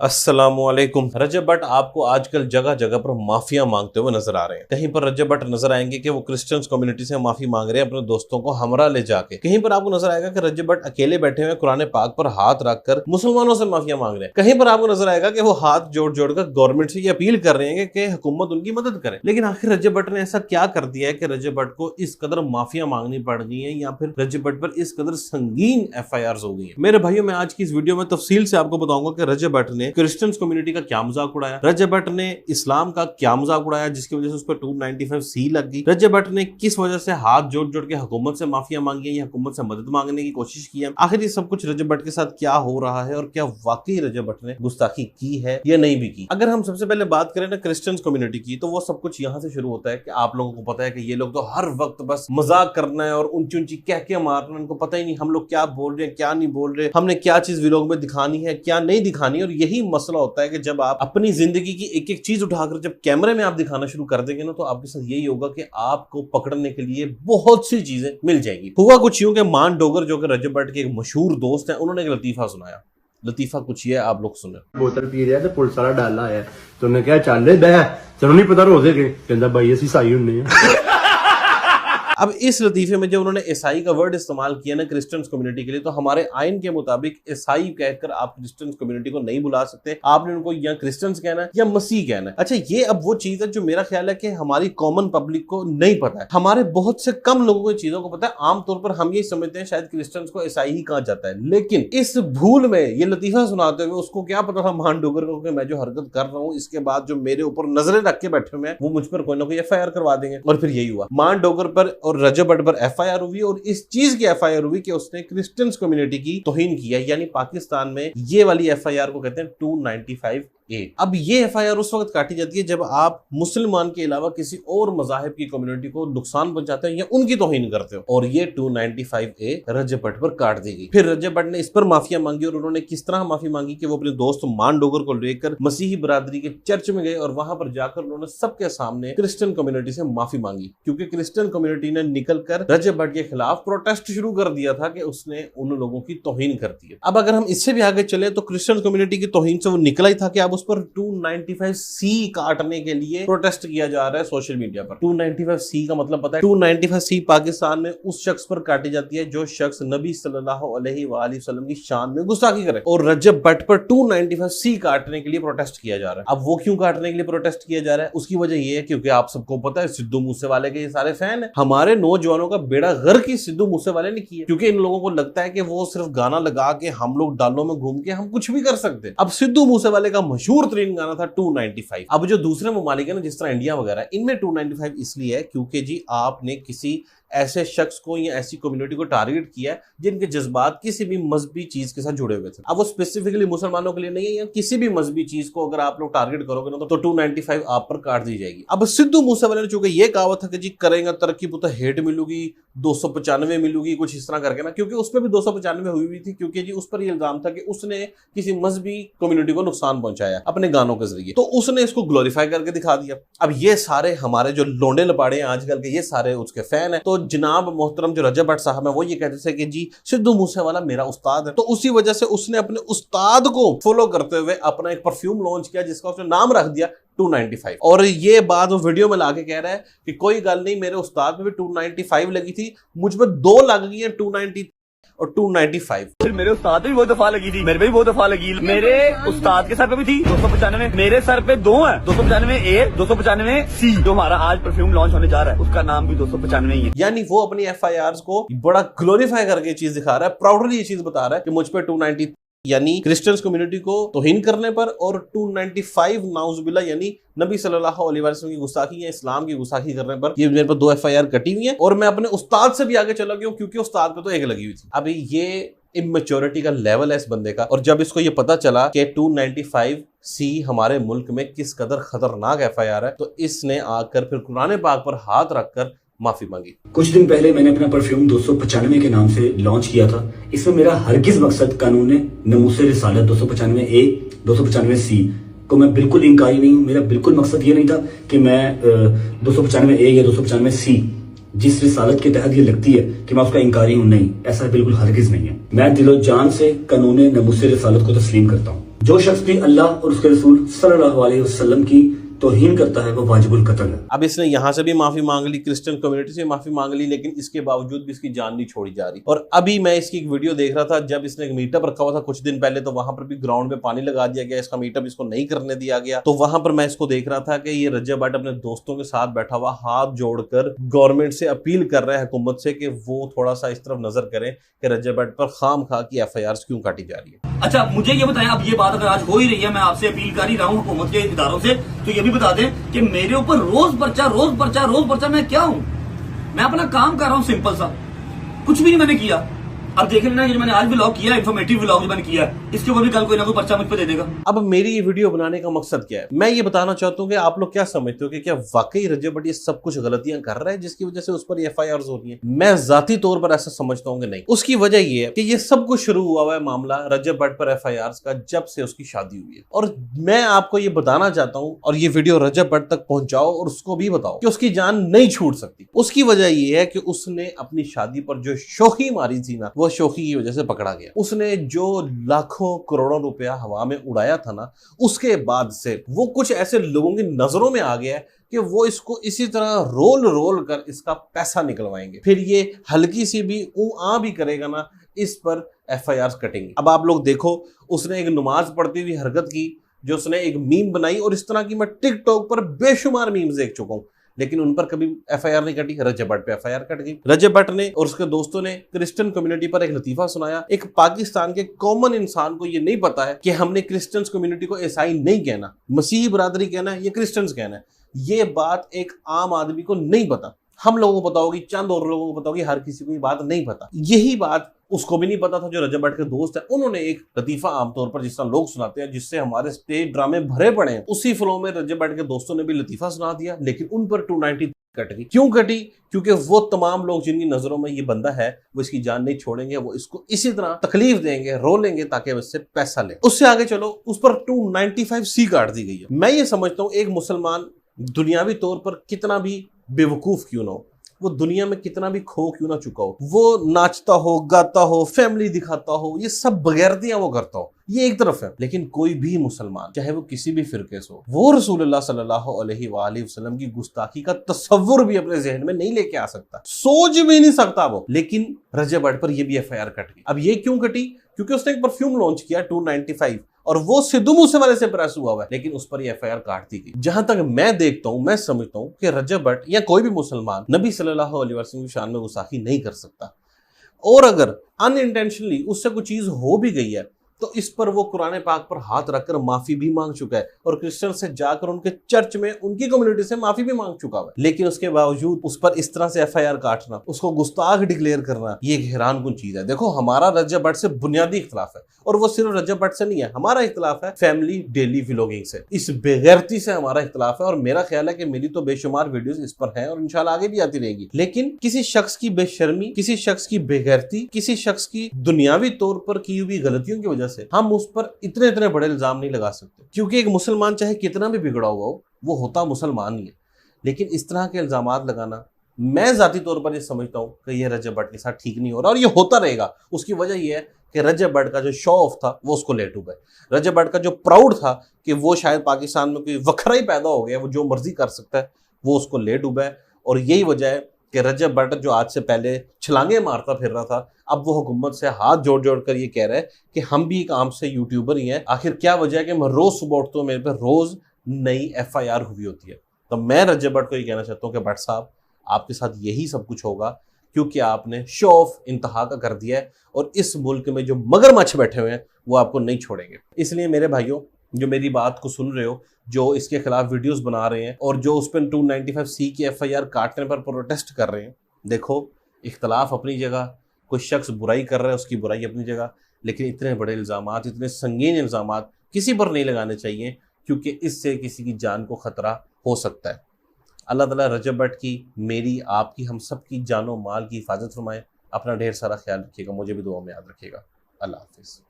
अस्सलामुअलैकुम। रजब भट्ट आपको आजकल जगह जगह पर माफिया मांगते हुए नजर आ रहे हैं। कहीं पर रजब भट्ट नजर आएंगे कि वो क्रिश्चियंस कम्युनिटी से माफी मांग रहे हैं अपने दोस्तों को हमरा ले जाके। कहीं पर आपको नजर आएगा कि रजब भट्ट अकेले बैठे हुए कुरान पाक पर हाथ रखकर मुसलमानों से माफिया मांग रहे हैं। कहीं पर आपको नजर आएगा कि वो हाथ जोड़ जोड़कर गवर्नमेंट से ये अपील कर रहे हैं कि हुकूमत उनकी मदद करे। लेकिन आखिर रजब भट्ट ने ऐसा क्या कर दिया है कि रजब भट्ट को इस कदर माफिया मांगनी पड़ गई है, या फिर रजब भट्ट पर इस कदर संगीन FIRs हो गई है। मेरे भाइयों, मैं आज की इस वीडियो में तफसील से आपको बताऊंगा कि रजब भट्ट ने क्रिश्चियंस कम्युनिटी का क्या मजाक उड़ाया, रजब भट्ट ने इस्लाम का क्या मजाक उड़ाया जिसकी वजह से उस पर 295C लग गई, रजब भट्ट ने किस वजह से हाथ जोड़ जोड़ के हुकूमत से माफिया मांगी है या हुकूमत से मदद मांगने की कोशिश की है। आखिर ये सब कुछ रजब भट्ट के साथ क्या हो रहा है और क्या वाकई रजब भट्ट ने गुस्ताखी की है या नहीं भी की। अगर हम सबसे पहले बात करें ना क्रिश्चियंस कम्युनिटी की, तो वो सब कुछ यहाँ से शुरू होता है कि आप लोगों को पता है कि ये लोग तो हर वक्त बस मजाक करना है और ऊंची ऊंची कह के मारना, उनको पता ही नहीं हम लोग क्या बोल रहे हैं क्या नहीं बोल रहे, हमने क्या चीज व्लॉग में दिखानी है क्या नहीं दिखानी। और यही मसला होता है कि जब आप अपनी जिंदगी की एक एक चीज उठाकर जब कैमरे में आप दिखाना शुरू कर देंगे ना, तो आपके साथ यही होगा कि आपको पकड़ने के लिए बहुत सी चीजें मिल जाएगी। हुआ कुछ यूं कि मान डोगर जो कि रजब भट्ट के एक मशहूर दोस्त हैं, उन्होंने एक लतीफा सुनाया। लतीफा कुछ ये आप लोग सुने। बोतल पी रहा तो पुलिस वाला डाला है तो उन्हें क्या चल बह चलो नहीं पता रोजे के कहता भाई ऐसी ईसाई होने। अब इस लतीफे में जब उन्होंने ईसाई का वर्ड इस्तेमाल किया ना क्रिश्चियंस कम्युनिटी के लिए, तो हमारे आइन के मुताबिक ईसाई कहकर आप क्रिश्चियंस कम्युनिटी को नहीं बुला सकते। आपने उनको या क्रिश्चियंस कहना है या मसीह कहना है। अच्छा, ये अब वो चीज है जो मेरा ख्याल है कि हमारी कॉमन पब्लिक को नहीं पता है। हमारे बहुत से कम लोगों को चीजों को पता है। आमतौर पर हम ये समझते हैं शायद क्रिश्चियंस को ईसाई ही कहा जाता है, लेकिन इस भूल में ये लतीफा सुनाते हुए उसको क्या पता था मान डोगर को कि मैं जो हरकत कर रहा हूँ इसके बाद जो मेरे ऊपर नजरें रख के बैठे हुए हैं वो मुझ पर कोई ना कोई FIR करवा देंगे। और फिर यही हुआ, मान डोगर पर और रजब भट्ट पर FIR हुई और इस चीज की FIR हुई कि उसने क्रिश्चियंस कम्युनिटी की तौहीन किया। यानी पाकिस्तान में ये वाली FIR को कहते हैं 295A। अब ये FIR उस वक्त काटी जाती है जब आप मुसलमान के अलावा किसी और मजाहिब की कम्युनिटी को नुकसान पहुंचाते हो या उनकी तौहीन करते हो, और ये 295A रजब भट्ट पर काट दी गई। फिर रजब भट्ट ने इस पर माफिया मांगी और उन्होंने किस तरह माफी मांगी कि वो अपने दोस्त मान डोगर को लेकर मसीही बरादरी के चर्च में गए और वहां पर जाकर उन्होंने सबके सामने क्रिश्चियन कम्युनिटी से माफी मांगी, क्योंकि क्रिश्चियन कम्युनिटी ने निकलकर रजब भट्ट के खिलाफ प्रोटेस्ट शुरू कर दिया था कि उसने उन लोगों की तौहीन कर दी है। अब अगर हम इससे भी आगे चले तो क्रिश्चियन कम्युनिटी की तौहीन से वो निकला ही था कि अब उस पर 295C काटने के लिए प्रोटेस्ट किया जा रहा है सोशल मीडिया पर। 295C का मतलब पता है? 295C पाकिस्तान में उस शख्स पर काटी जाती है जो शख्स नबी सल्लल्लाहु अलैहि वसल्लम की शान में गुस्ताखी करे, और रजब भट्ट पर 295C काटने के लिए प्रोटेस्ट किया जा रहा है। अब वो क्यों काटने के लिए प्रोटेस्ट किया जा रहा है? उसकी वजह ये है क्योंकि आप सबको पता है सिद्धू मूसेवाले के ये सारे फैन है। हमारे नौजवानों का बेड़ा गर्क ही सिद्धू मूसेवाले ने किया, क्योंकि इन लोगों को लगता है कि वो सिर्फ गाना लगा के हम लोग डालों में घूम के हम कुछ भी कर सकते हैं। अब सिद्धू मूसेवाले का मशहूर तरीन गाना था 295। अब जो दूसरे ममालिक है ना जिस तरह इंडिया वगैरह, इनमें 295 इसलिए है क्योंकि जी आपने किसी ऐसे शख्स को या ऐसी कम्युनिटी को टारगेट किया है जिनके जज्बात किसी भी मजहबी चीज के साथ जुड़े हुए थे। अब वो स्पेसिफिकली मुसलमानों के लिए नहीं है, या किसी भी मजहबी चीज को अगर आप लोग टारगेट करोगे ना तो 295 आप पर काट दी जाएगी। अब सिद्धू मूसेवाले ने चूंकि ये कहा था कि जी करेंगे तरक्की पुता हेट मिलूगी 295 मिलूगी कुछ इस तरह करके ना, क्योंकि उस पर भी 295 हुई थी, क्योंकि जी उस पर यह इल्जाम था कि उसने किसी मजहबी कम्युनिटी को नुकसान पहुंचाया अपने गानों के जरिए, तो उसने इसको ग्लोरीफाई करके दिखा दिया। अब ये सारे हमारे जो लोंडे लपाड़े हैं आजकल के, ये सारे उसके फैन है। तो जनाब मोहतरम जो रजब भट्ट साहब है वो ये कहते थे कि जी सिद्धू मूसेवाला मेरा उस्ताद है, तो उसी वजह से उसने अपने उस्ताद को फॉलो करते हुए अपना एक परफ्यूम लॉन्च किया जिसका उसने नाम रख दिया 295। और ये बात वो वीडियो में लाके कह रहा है कि कोई गल नहीं, मेरे उस्ताद में भी 295 लगी थी, मुझ पर 2 लग गई है 290 और 295। फिर मेरे उस्ताद पे भी बहुत दफा लगी थी, मेरे पे भी बहुत दफा लगी, मेरे उस्ताद के सर पे भी थी 295, मेरे सर पे 2 है 295A 295C। जो हमारा आज परफ्यूम लॉन्च होने जा रहा है उसका नाम भी 295 ही है। यानी वो अपनी FIRs को बड़ा ग्लोरीफाई करके चीज दिखा रहा है, प्राउडली ये चीज बता रहा है कि मुझ पे 290 यानी क्रिश्चियंस कम्युनिटी को तौहीन करने पर, और 295 नाउजुबिल्लाह यानी नबी सल्लल्लाहु अलैहि वसल्लम की गुस्ताखी या इस्लाम की गुस्ताखी करने पर ये मेरे पर 2 FIR कटी हुई है। और मैं अपने उस्ताद से भी आगे चला गया क्योंकि उस्ताद पे तो एक लगी हुई थी। अभी ये इमेच्योरिटी का लेवल है इस बंदे का, और जब इसको ये पता चला कि 295C हमारे मुल्क में किस कदर खतरनाक FIR है, तो इसने आकर फिर कुरान पाक पर हाथ रखकर माफी मांगी। कुछ दिन पहले मैंने अपना परफ्यूम 295 के नाम से लॉन्च किया था। इसमें मेरा हरगिज मकसद कानून नमूसे रिसालत 295A 295C को मैं बिल्कुल इंकारी नहीं हूँ। मेरा बिल्कुल मकसद ये नहीं था कि मैं 295A या 295C जिस रिसालत के तहत ये लगती है कि मैं उसका इंकारी हूँ, नहीं, ऐसा बिल्कुल हरगिज नहीं है। मैं दिलो जान से कानून नमूसे रिसालत को तस्लीम करता हूँ। जो शख्स भी अल्लाह और उसके रसूल सल्लल्लाहु अलैहि वसल्लम की तौहीन करता है वो वाजिबुल कत्ल है। अब इसने यहाँ से भी माफी मांग ली, क्रिश्चियन कम्युनिटी से माफी मांग ली, लेकिन इसके बावजूद भी इसकी जान नहीं छोड़ी जा रही। और अभी मैं इसकी एक वीडियो देख रहा था, जब इसने एक मीटअप रखा हुआ था कुछ दिन पहले, तो वहां पर भी ग्राउंड में पानी लगा दिया गया, इसका मीटअप इसको नहीं करने दिया गया। तो वहां पर मैं इसको देख रहा था कि ये रजब भट्ट अपने दोस्तों के साथ बैठा हुआ हाथ जोड़कर गवर्नमेंट से अपील कर रहा है, हुकूमत से, कि वो थोड़ा सा इस तरफ नजर करें कि रजब भट्ट पर खाम खा की FIR क्यों काटी जा रही है। अच्छा मुझे ये बताएं, अब ये बात अगर आज हो ही रही है, मैं आपसे अपील कर ही रहा हूँ हुकूमत के इदारों से, तो ये भी बता दें कि मेरे ऊपर रोज पर्चा, मैं क्या हूँ? मैं अपना काम कर रहा हूँ सिंपल सा, कुछ भी नहीं मैंने किया। अब देख लेना, ये मैंने आज व्लॉग किया, इन्फॉर्मेटिव व्लॉग जो मैंने किया है, इसके ऊपर भी कल कोई ना कोई पर्चा मुझ पे दे देगा। अब मेरी ये वीडियो बनाने का मकसद क्या है? मैं ये बताना चाहता हूँ कि आप लोग क्या समझते हो कि क्या वाकई रजब भट्ट ये सब कुछ गलतियां कर रहा है जिसकी वजह से उस पर FIRs हो रही है? मैं जाती तौर पर ऐसा समझता हूँ कि नहीं। उसकी वजह ये है कि ये सब कुछ शुरू हुआ है मामला रजब भट्ट पर FIRs का जब से उसकी शादी हुई है। और मैं आपको ये बताना चाहता हूँ, और ये वीडियो रजब भट्ट तक पहुंचाओ और उसको भी बताओ कि उसकी जान नहीं छूट सकती। उसकी वजह ये है कि उसने अपनी शादी पर जो शोखी मारी थी ना, वो शोखी की वजह से पकड़ा गया। उसने जो लाखों करोड़ों रुपया हवा में उड़ाया था ना, उसके बाद से वो कुछ ऐसे लोगों की नजरों में आ गया है कि वो इसको इसी तरह रोल कर इसका पैसा निकलवाएंगे। फिर ये हल्की सी भी आ भी करेगा ना, इस पर FIRs कटेंगे। अब आप लोग देखो, उसने एक नमाज पढ़ती हुई हरकत की, जो उसने एक मीम बनाई, और इस तरह की मैं टिकटॉक पर बेशुमार मीम्स देख चुका हूं, लेकिन उन पर कभी FIR नहीं कटी। रजब भट्ट पे FIR कट गई। रजब भट्ट ने और उसके दोस्तों ने क्रिश्चियन कम्युनिटी पर एक लतीफा सुनाया। एक पाकिस्तान के कॉमन इंसान को ये नहीं पता है कि हमने क्रिश्चियन कम्युनिटी को ईसाई नहीं कहना, मसीही बरादरी कहना है या क्रिश्चियंस कहना है। ये बात एक आम आदमी को नहीं पता। हम लोगों को पता होगी, चंद और लोगों को पता होगी, हर किसी को ये बात नहीं पता। यही बात उसको भी नहीं पता था जो रजब भट्ट के दोस्त है। उन्होंने एक लतीफा आमतौर पर जिस तरह लोग सुनाते हैं, जिससे हमारे स्टेज ड्रामे भरे पड़े हैं, उसी फ्लो में रजब भट्ट के दोस्तों ने भी लतीफा सुना दिया, लेकिन उन पर 290 कट गई। क्यों कटी? क्योंकि वो तमाम लोग जिनकी नजरों में ये बंदा है, वो इसकी जान नहीं छोड़ेंगे, वो इसको इसी तरह तकलीफ देंगे, रोलेंगे ताकि वो इससे पैसा ले। उससे आगे चलो, उस पर 295C काट दी गई है। मैं ये समझता हूँ एक मुसलमान दुनियावी तौर पर कितना भी बेवकूफ क्यों ना हो, वो दुनिया में कितना भी खो क्यों ना चुका हो, वो नाचता हो, गाता हो, फैमिली दिखाता हो, ये सब बगैरतियां वो करता हो, ये एक तरफ है। लेकिन कोई भी मुसलमान, चाहे वो किसी भी फिरके से हो, वो रसूलुल्लाह सल्लल्लाहु अलैहि वसल्लम की गुस्ताखी का तस्वुर भी अपने जहन में नहीं लेके आ सकता, सोच भी नहीं सकता वो। लेकिन रजब भट्ट पर ये भी FIR कट गई। अब ये क्यों कटी? क्योंकि उसने एक परफ्यूम लॉन्च किया 295, और वो सिद्धू मूसेवाले से प्रेस हुआ है, लेकिन उस पर FIR काट दी गई। जहां तक मैं देखता हूं, मैं समझता हूं कि रजब भट्ट या कोई भी मुसलमान नबी सल्लल्लाहु अलैहि वसल्लम की शान में गुस्ताखी नहीं कर सकता। और अगर अनइंटेंशनली उससे कोई चीज हो भी गई है, तो इस पर वो कुरान पाक पर हाथ रखकर माफी भी मांग चुका है, और क्रिश्चियन से जाकर उनके चर्च में उनकी कम्युनिटी से माफी भी मांग चुका है। लेकिन उसके बावजूद उस पर इस तरह से FIR काटना, उसको गुस्ताख डिक्लेयर करना, ये एक हैरानकुन चीज है। देखो, हमारा रजब भट्ट से बुनियादी इख्तलाफ है, और वो सिर्फ रजब भट्ट से नहीं है, हमारा इख्तलाफ है फैमिली डेली व्लॉगिंग से। इस बेगैरती से हमारा इख्तलाफ है, और मेरा ख्याल है कि मेरी तो बेशुमार वीडियोस इस पर हैं और इंशाल्लाह आगे भी आती रहेगी। लेकिन किसी शख्स की बेशर्मी, किसी शख्स की बेगैरती, किसी शख्स की दुनियावी तौर पर की हुई गलतियों की वजह से हम उस पर इतने बड़े इल्जाम नहीं लगा सकते। क्योंकि एक मुसलमान चाहे कितना भी बिगड़ा हुआ हो, वो होता मुसलमान ही है। लेकिन इस तरह के इल्जामात लगाना, मैं जाती तौर पर ये समझता हूँ कि यह रजब भट्ट के साथ ठीक नहीं हो रहा, और ये होता रहेगा। उसकी वजह यह है कि रजब भट्ट का जो शो ऑफ था वो उसको ले डूबा है। रजब भट्ट का जो प्राउड था कि वो शायद पाकिस्तान में कोई वखरा ही पैदा हो गया, वो जो मर्जी कर सकता है, वो उसको ले डूबा है। और यही वजह है कि रजब भट्ट जो आज से पहले छलांगे मारता फिर रहा था, अब वो हुकूमत से हाथ जोड़ कर ये कह रहा है कि हम भी एक आम से यूट्यूबर ही हैं। आखिर क्या वजह है कि मैं रोज सुबह उठता हूँ, मेरे पे रोज नई FIR हुई होती है। तो मैं रजब भट्ट को ये कहना चाहता हूँ कि भट्ट साहब, आपके साथ यही सब कुछ होगा क्योंकि आपने शो ऑफ इंतहा का कर दिया है, और इस मुल्क में जो मगरमच्छ बैठे हुए हैं वो आपको नहीं छोड़ेंगे। इसलिए मेरे भाइयों, जो मेरी बात को सुन रहे हो, जो इसके खिलाफ वीडियोस बना रहे हैं और जो उस पर 295C की FIR काटने पर प्रोटेस्ट कर रहे हैं, देखो, इख्तलाफ अपनी जगह, कोई शख्स बुराई कर रहा है, उसकी बुराई अपनी जगह, लेकिन इतने बड़े इल्ज़ामात, इतने संगीन इल्ज़ामात किसी पर नहीं लगाने चाहिए, क्योंकि इससे किसी की जान को खतरा हो सकता है। अल्लाह ताला रजब भट्ट की, मेरी, आपकी, हम सब की जानो माल की हिफाजत फरमाए। अपना ढेर सारा ख्याल रखिएगा, मुझे भी दुआ में याद रखिएगा। अल्लाह हाफिज़।